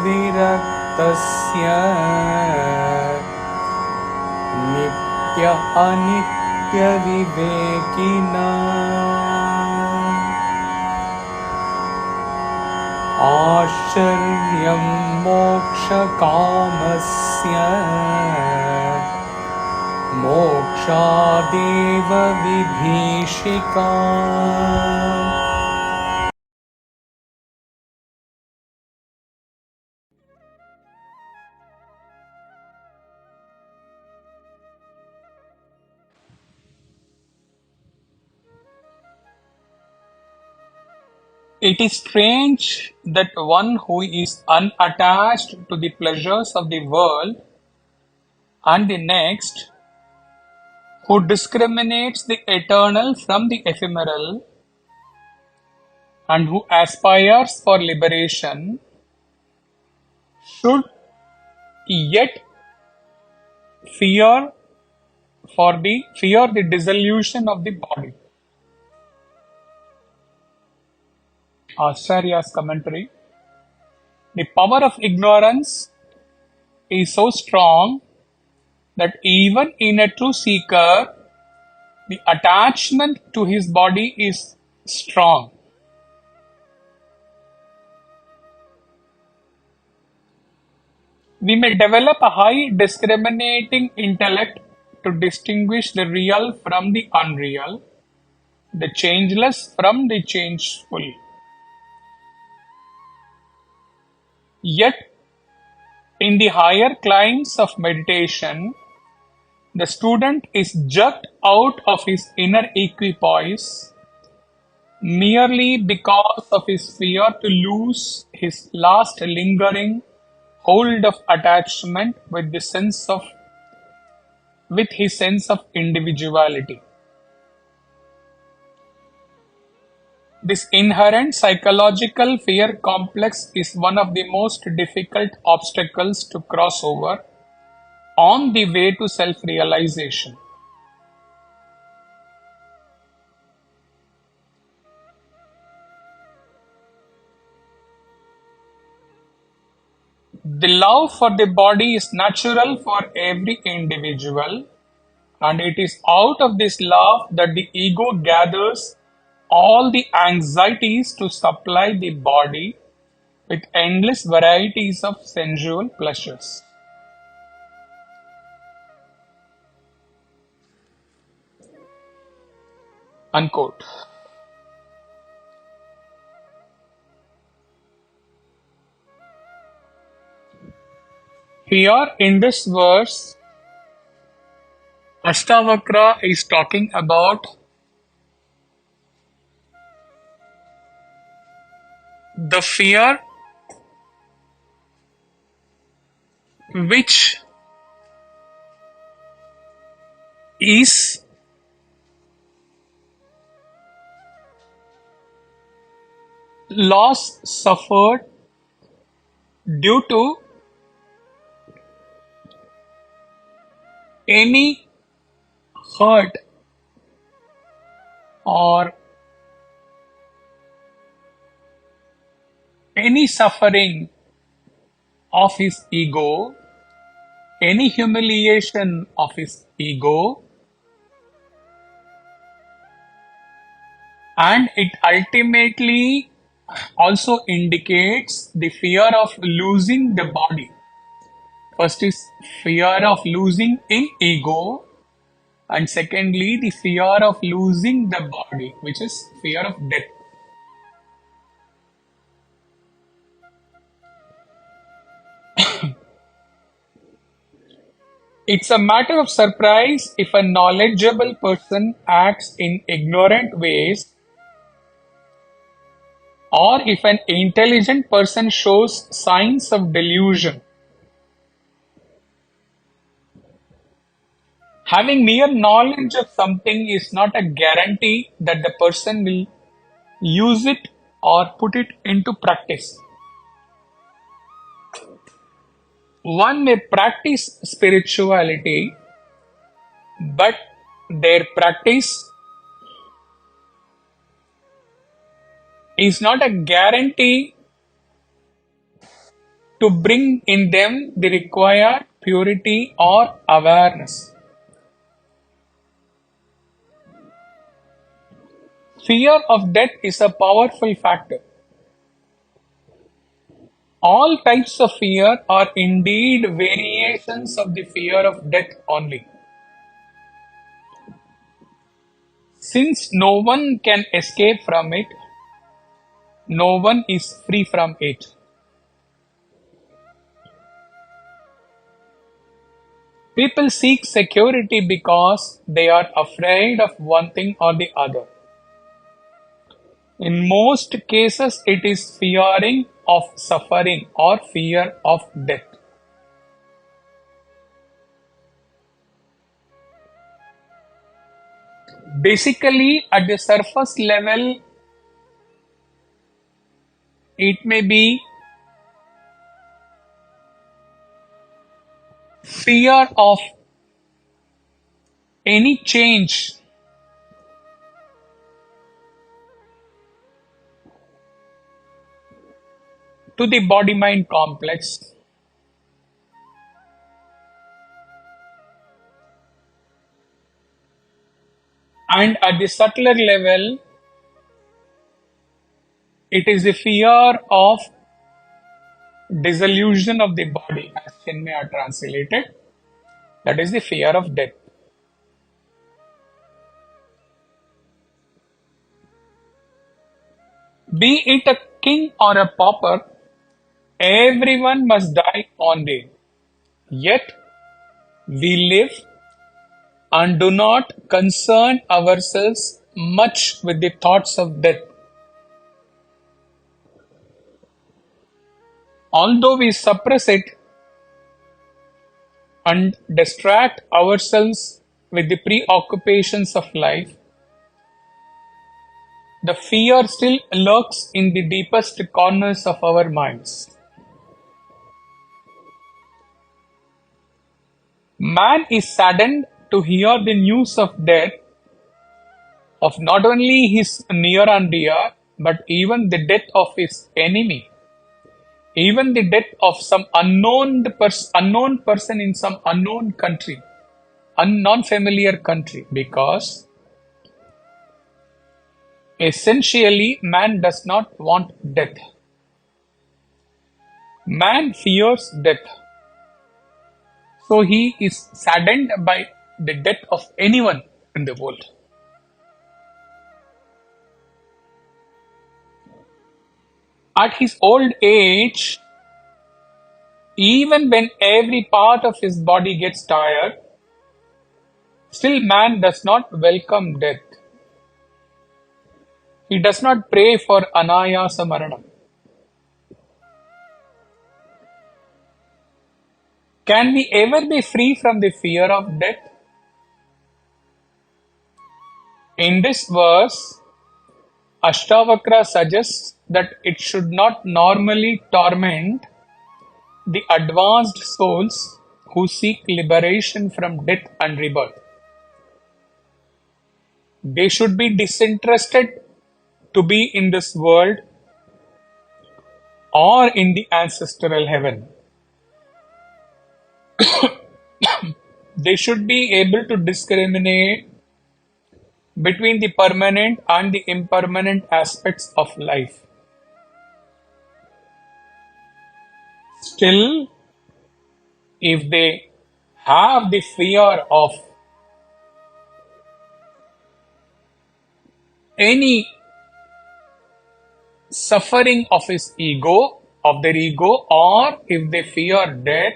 viraktasya nityānityavivekinaḥ āścaryaṃ mokṣakāmasya mokṣādeva vibhīṣikā. It is strange that one who is unattached to the pleasures of the world and the next, who discriminates the eternal from the ephemeral, and who aspires for liberation, should yet fear the dissolution of the body. Āścarya's commentary. The power of ignorance is so strong that even in a true seeker, the attachment to his body is strong. We may develop a high discriminating intellect to distinguish the real from the unreal, the changeless from the changeful. Yet, in the higher climes of meditation, the student is jerked out of his inner equipoise merely because of his fear to lose his last lingering hold of attachment with his sense of individuality. This inherent psychological fear complex is one of the most difficult obstacles to cross over on the way to self-realization. The love for the body is natural for every individual, and it is out of this love that the ego gathers all the anxieties to supply the body with endless varieties of sensual pleasures. Unquote. Here in this verse, Ashtavakra is talking about the fear which is loss suffered due to any hurt or any suffering of his ego, any humiliation of his ego, and it ultimately also indicates the fear of losing the body. First is fear of losing in ego, and secondly the fear of losing the body, which is fear of death. It's a matter of surprise if a knowledgeable person acts in ignorant ways, or if an intelligent person shows signs of delusion. Having mere knowledge of something is not a guarantee that the person will use it or put it into practice. One may practice spirituality, but their practice is not a guarantee to bring in them the required purity or awareness. Fear of death is a powerful factor. All types of fear are indeed variations of the fear of death only. Since no one can escape from it, no one is free from it. People seek security because they are afraid of one thing or the other. In most cases, it is fearing of suffering or fear of death. Basically, at the surface level, it may be fear of any change to the body-mind complex. And at the subtler level, it is the fear of dissolution of the body, as Chinmaya translated. That is the fear of death. Be it a king or a pauper, everyone must die one day. Yet, we live and do not concern ourselves much with the thoughts of death. Although we suppress it and distract ourselves with the preoccupations of life, the fear still lurks in the deepest corners of our minds. Man is saddened to hear the news of death of not only his near and dear, but even the death of his enemy. Even the death of some unknown person in some unknown country, non-familiar country, because essentially man does not want death. Man fears death. So he is saddened by the death of anyone in the world. At his old age, even when every part of his body gets tired, still man does not welcome death. He does not pray for anayasa maranam. Can we ever be free from the fear of death? In this verse, Ashtavakra suggests that it should not normally torment the advanced souls who seek liberation from death and rebirth. They should be disinterested to be in this world or in the ancestral heaven. They should be able to discriminate between the permanent and the impermanent aspects of life. Still, if they have the fear of any suffering of his ego, of their ego, or if they fear death,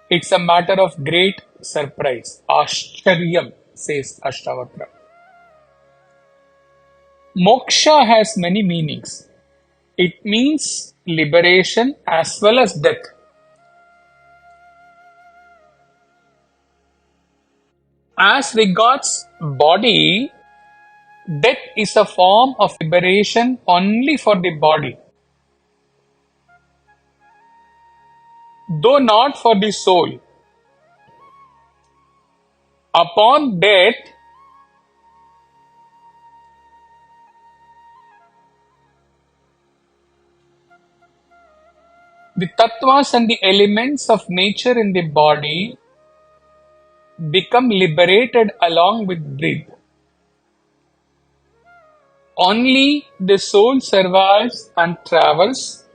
it's a matter of great surprise. āścaryaṃ, says Ashtavakra. Moksha has many meanings. It means liberation as well as death. As regards body, death is a form of liberation only for the body, though not for the soul. Upon death, The tattvas and the elements of nature in the body become liberated along with breath. Only the soul survives and travels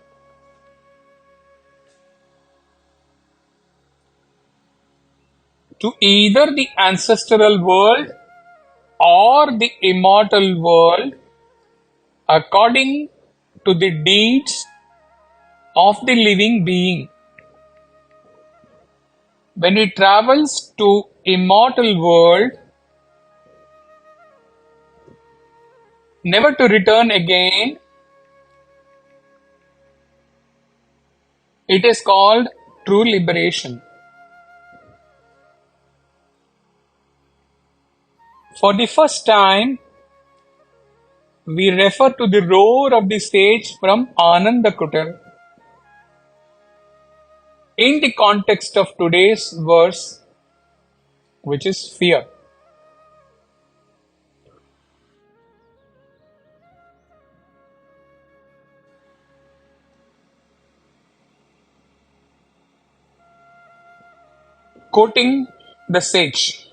to either the ancestral world or the immortal world according to the deeds of the living being. When it travels to immortal world, never to return again, it is called true liberation. For the first time, we refer to the roar of the sage from Ananda Kutar in the context of today's verse, which is fear. Quoting the sage.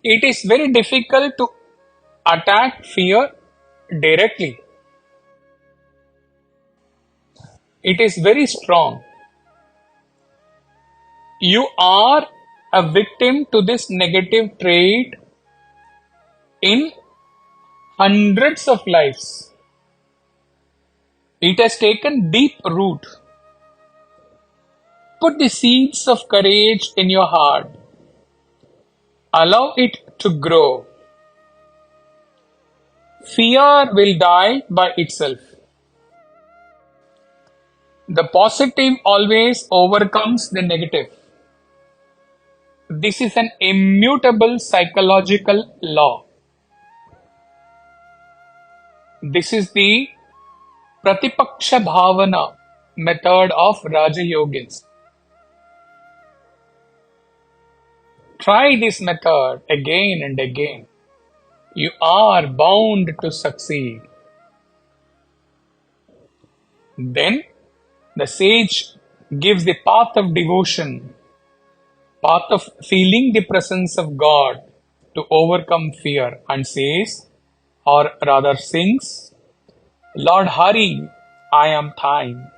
It is very difficult to attack fear directly. It is very strong. You are a victim to this negative trait in hundreds of lives. It has taken deep root. Put the seeds of courage in your heart. Allow it to grow. Fear will die by itself. The positive always overcomes the negative. This is an immutable psychological law. This is the Pratipaksha Bhavana method of Raja Yogins. Try this method again and again. You are bound to succeed. Then the sage gives the path of devotion, path of feeling the presence of God to overcome fear, and says, or rather sings, Lord Hari, I am thine.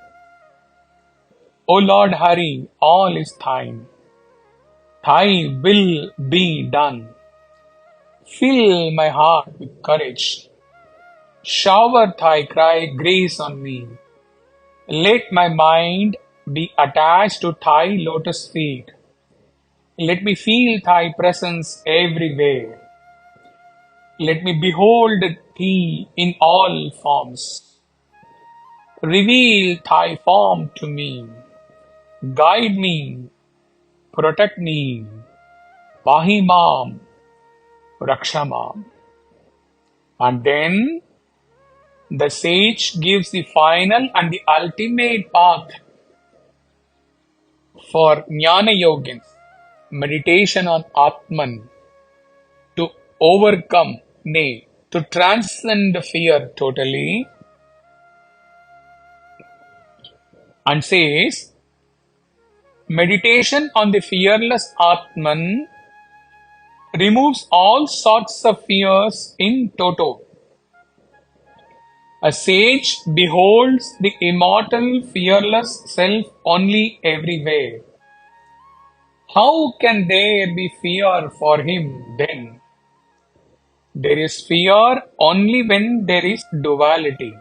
O Lord Hari, all is thine. Thy will be done. Fill my heart with courage. Shower thy grace on me. Let my mind be attached to thy lotus feet. Let me feel thy presence everywhere. Let me behold thee in all forms. Reveal thy form to me. Guide me. Protect me. Pahi mam. Raksha mam. And then the sage gives the final and the ultimate path for Jnana Yogins, meditation on Atman, to overcome, nay, to transcend the fear totally, and says, meditation on the fearless Atman removes all sorts of fears in toto. A sage beholds the immortal, fearless self only everywhere. How can there be fear for him then? There is fear only when there is duality.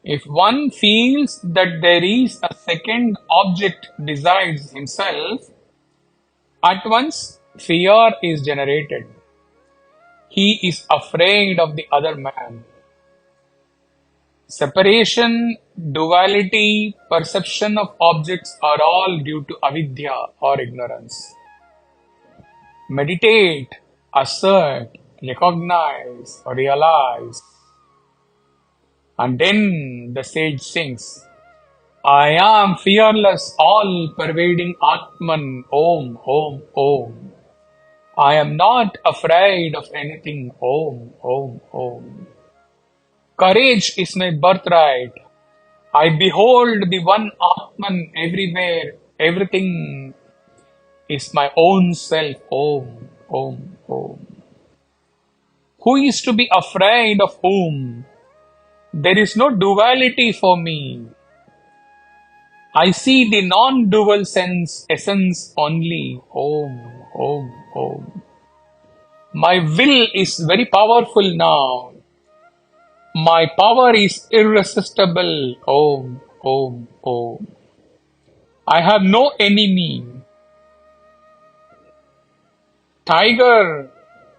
If one feels that there is a second object besides himself, at once fear is generated. He is afraid of the other man. Separation, duality, perception of objects are all due to avidya or ignorance. Meditate, assert, recognize, realize. And then the sage sings, I am fearless, all-pervading Atman, Om, Om, Om. I am not afraid of anything. Om, Om, Om. Courage is my birthright. I behold the one Atman everywhere. Everything is my own self. Om, Om, Om. Who is to be afraid of whom? There is no duality for me. I see the non-dual essence only. Om, Om, Om. My will is very powerful now. My power is irresistible. Om, Om, Om. I have no enemy. Tiger,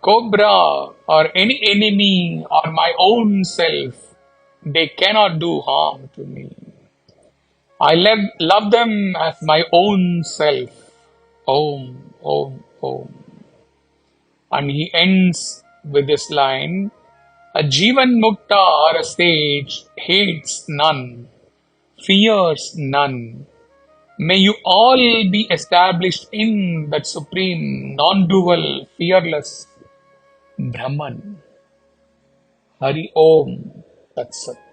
cobra, or any enemy or my own self, they cannot do harm to me. I love them as my own self. Om, Om, Om. And he ends with this line, a Jivan Mukta or a sage hates none, fears none. May you all be established in that supreme, non-dual, fearless Brahman. Hari Om Tat Sat.